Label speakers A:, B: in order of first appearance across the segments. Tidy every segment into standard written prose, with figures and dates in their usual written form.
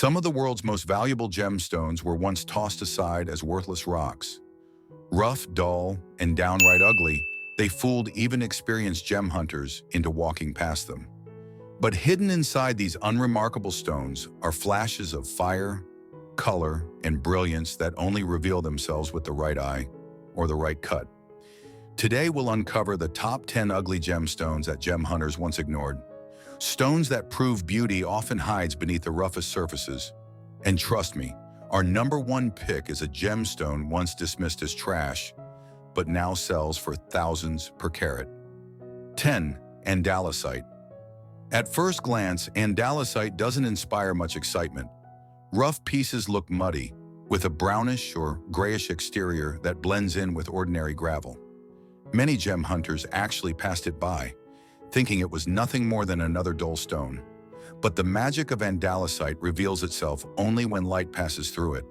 A: Some of the world's most valuable gemstones were once tossed aside as worthless rocks. Rough, dull, and downright ugly, they fooled even experienced gem hunters into walking past them. But hidden inside these unremarkable stones are flashes of fire, color, and brilliance that only reveal themselves with the right eye or the right cut. Today we'll uncover the top 10 ugly gemstones that gem hunters once ignored. Stones that prove beauty often hides beneath the roughest surfaces. And trust me, our number one pick is a gemstone once dismissed as trash, but now sells for thousands per carat. 10. Andalusite. At first glance, andalusite doesn't inspire much excitement. Rough pieces look muddy, with a brownish or grayish exterior that blends in with ordinary gravel. Many gem hunters actually passed it by, thinking it was nothing more than another dull stone. But the magic of andalusite reveals itself only when light passes through it.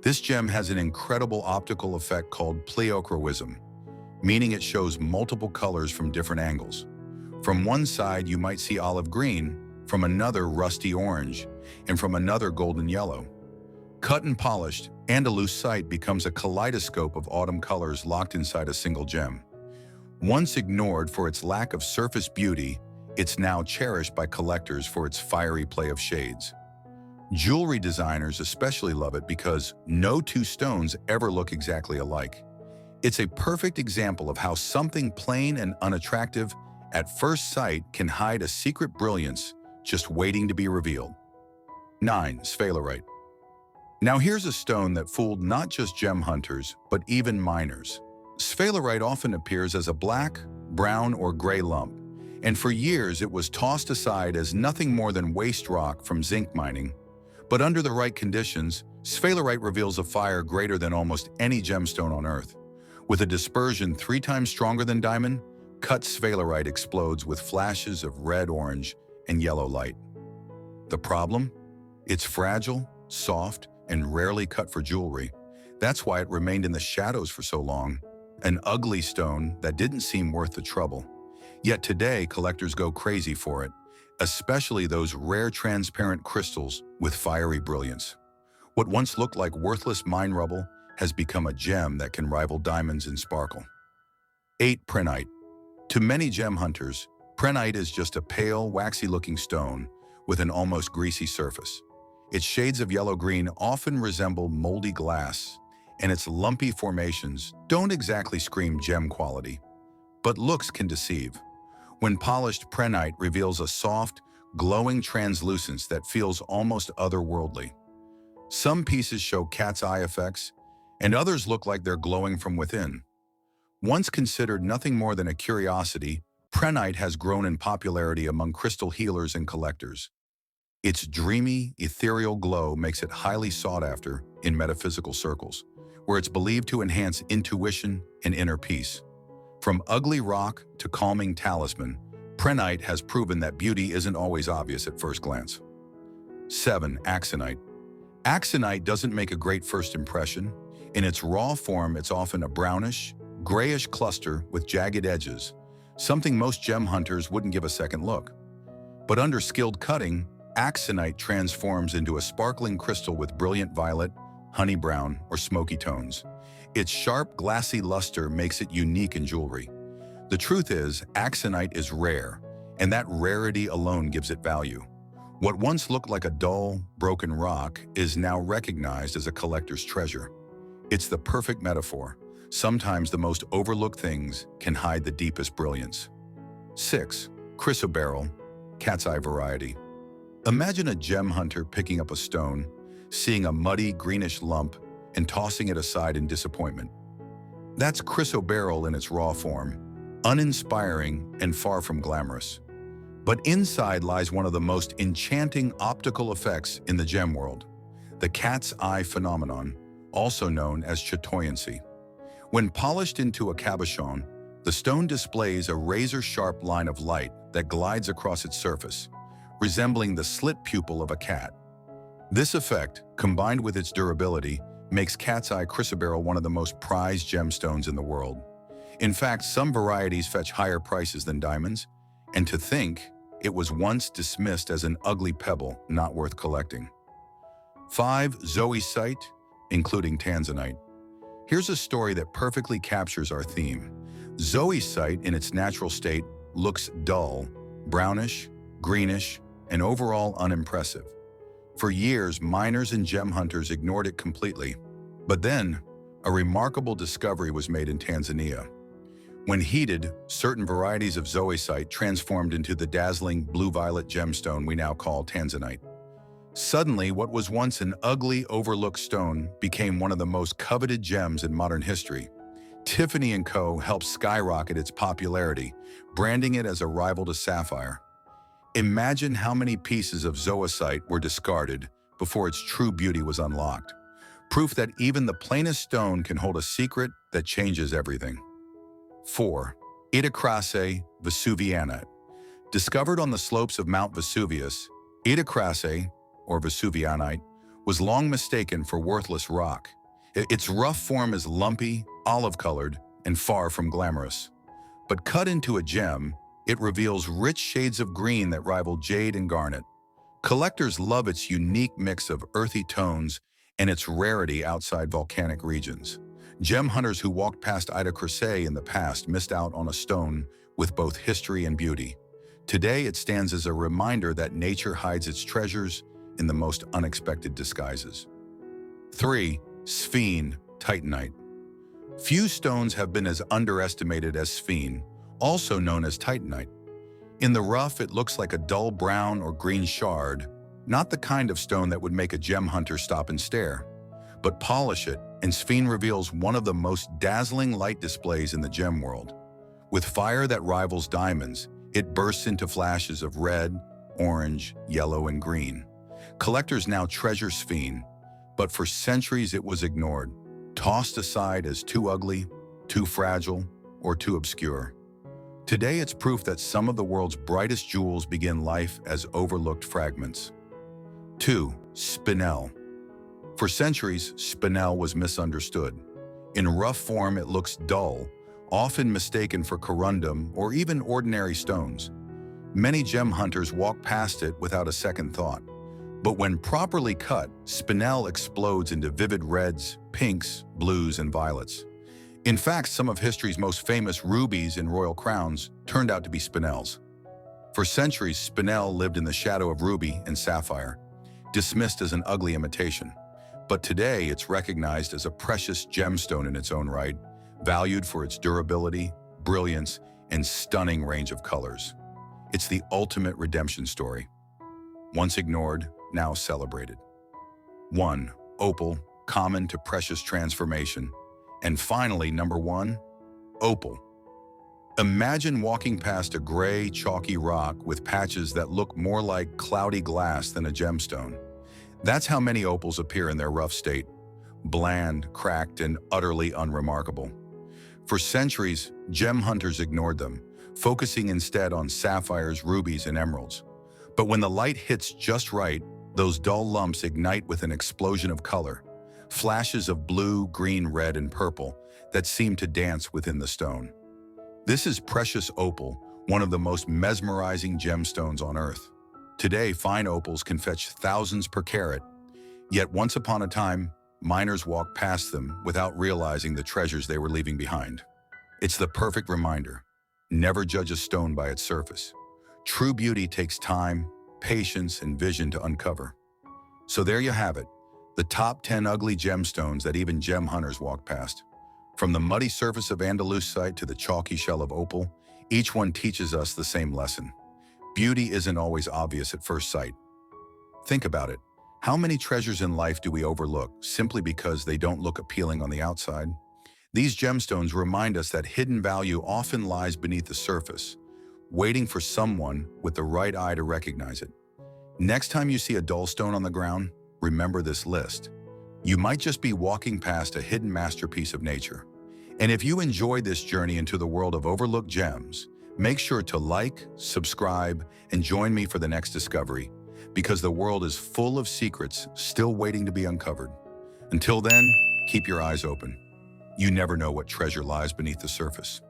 A: This gem has an incredible optical effect called pleochroism, meaning it shows multiple colors from different angles. From one side you might see olive green, from another rusty orange, and from another golden yellow. Cut and polished, andalusite becomes a kaleidoscope of autumn colors locked inside a single gem. Once ignored for its lack of surface beauty, it's now cherished by collectors for its fiery play of shades. Jewelry designers especially love it because no two stones ever look exactly alike. It's a perfect example of how something plain and unattractive at first sight can hide a secret brilliance just waiting to be revealed. 9. Sphalerite. Now here's a stone that fooled not just gem hunters, but even miners. Sphalerite often appears as a black, brown, or gray lump, and for years it was tossed aside as nothing more than waste rock from zinc mining. But under the right conditions, sphalerite reveals a fire greater than almost any gemstone on Earth. With a dispersion 3 times stronger than diamond, cut sphalerite explodes with flashes of red, orange, and yellow light. The problem? It's fragile, soft, and rarely cut for jewelry. That's why it remained in the shadows for so long. An ugly stone that didn't seem worth the trouble. Yet today, collectors go crazy for it, especially those rare transparent crystals with fiery brilliance. What once looked like worthless mine rubble has become a gem that can rival diamonds in sparkle. 8. Prehnite. To many gem hunters, prehnite is just a pale, waxy-looking stone with an almost greasy surface. Its shades of yellow-green often resemble moldy glass, and its lumpy formations don't exactly scream gem quality. But looks can deceive. When polished, prehnite reveals a soft, glowing translucence that feels almost otherworldly. Some pieces show cat's eye effects, and others look like they're glowing from within. Once considered nothing more than a curiosity, prehnite has grown in popularity among crystal healers and collectors. Its dreamy, ethereal glow makes it highly sought after in metaphysical circles, where it's believed to enhance intuition and inner peace. From ugly rock to calming talisman, prehnite has proven that beauty isn't always obvious at first glance. 7. Axonite. Axonite doesn't make a great first impression. In its raw form, it's often a brownish, grayish cluster with jagged edges, something most gem hunters wouldn't give a second look. But under skilled cutting, axonite transforms into a sparkling crystal with brilliant violet, honey brown, or smoky tones. Its sharp, glassy luster makes it unique in jewelry. The truth is, axonite is rare, and that rarity alone gives it value. What once looked like a dull, broken rock is now recognized as a collector's treasure. It's the perfect metaphor. Sometimes the most overlooked things can hide the deepest brilliance. 6. Chrysoberyl, cat's eye variety. Imagine a gem hunter picking up a stone, seeing a muddy, greenish lump, and tossing it aside in disappointment. That's chrysoberyl in its raw form, uninspiring and far from glamorous. But inside lies one of the most enchanting optical effects in the gem world, the cat's eye phenomenon, also known as chatoyancy. When polished into a cabochon, the stone displays a razor-sharp line of light that glides across its surface, resembling the slit pupil of a cat. This effect, combined with its durability, makes cat's eye chrysoberyl one of the most prized gemstones in the world. In fact, some varieties fetch higher prices than diamonds, and to think it was once dismissed as an ugly pebble not worth collecting. 5. Zoisite, including Tanzanite. Here's a story that perfectly captures our theme. Zoisite, in its natural state, looks dull, brownish, greenish, and overall unimpressive. For years, miners and gem hunters ignored it completely. But then, a remarkable discovery was made in Tanzania. When heated, certain varieties of zoisite transformed into the dazzling blue-violet gemstone we now call Tanzanite. Suddenly, what was once an ugly, overlooked stone became one of the most coveted gems in modern history. Tiffany & Co. helped skyrocket its popularity, branding it as a rival to sapphire. Imagine how many pieces of zoisite were discarded before its true beauty was unlocked. Proof that even the plainest stone can hold a secret that changes everything. 4. Itacrace vesuvianite. Discovered on the slopes of Mount Vesuvius, Itacrace, or vesuvianite, was long mistaken for worthless rock. Its rough form is lumpy, olive-colored, and far from glamorous. But cut into a gem, it reveals rich shades of green that rival jade and garnet. Collectors love its unique mix of earthy tones and its rarity outside volcanic regions. Gem hunters who walked past Itacrace in the past missed out on a stone with both history and beauty. Today, it stands as a reminder that nature hides its treasures in the most unexpected disguises. 3. Sphene titanite. Few stones have been as underestimated as sphene, also known as titanite. In the rough, it looks like a dull brown or green shard, not the kind of stone that would make a gem hunter stop and stare. But polish it, and sphene reveals one of the most dazzling light displays in the gem world. With fire that rivals diamonds, it bursts into flashes of red, orange, yellow, and green. Collectors now treasure sphene, but for centuries it was ignored, tossed aside as too ugly, too fragile, or too obscure. Today, it's proof that some of the world's brightest jewels begin life as overlooked fragments. 2. Spinel. For centuries, Spinel was misunderstood. In rough form, it looks dull, often mistaken for corundum or even ordinary stones. Many gem hunters walk past it without a second thought. But when properly cut, Spinel explodes into vivid reds, pinks, blues, and violets. In fact, some of history's most famous rubies and royal crowns turned out to be Spinels. For centuries, Spinel lived in the shadow of ruby and sapphire, dismissed as an ugly imitation. But today, it's recognized as a precious gemstone in its own right, valued for its durability, brilliance, and stunning range of colors. It's the ultimate redemption story. Once ignored, now celebrated. 1. Opal, common to precious transformation. And finally, number 1, opal. Imagine walking past a gray, chalky rock with patches that look more like cloudy glass than a gemstone. That's how many opals appear in their rough state, bland, cracked, and utterly unremarkable. For centuries, gem hunters ignored them, focusing instead on sapphires, rubies, and emeralds. But when the light hits just right, those dull lumps ignite with an explosion of color. Flashes of blue, green, red, and purple that seem to dance within the stone. This is precious opal, one of the most mesmerizing gemstones on Earth. Today, fine opals can fetch thousands per carat, yet once upon a time, miners walked past them without realizing the treasures they were leaving behind. It's the perfect reminder. Never judge a stone by its surface. True beauty takes time, patience, and vision to uncover. So there you have it. The top 10 ugly gemstones that even gem hunters walk past. From the muddy surface of andalusite to the chalky shell of opal, each one teaches us the same lesson. Beauty isn't always obvious at first sight. Think about it. How many treasures in life do we overlook simply because they don't look appealing on the outside? These gemstones remind us that hidden value often lies beneath the surface, waiting for someone with the right eye to recognize it. Next time you see a dull stone on the ground, remember this list. You might just be walking past a hidden masterpiece of nature. And if you enjoyed this journey into the world of overlooked gems, make sure to like, subscribe, and join me for the next discovery, because the world is full of secrets still waiting to be uncovered. Until then, keep your eyes open. You never know what treasure lies beneath the surface.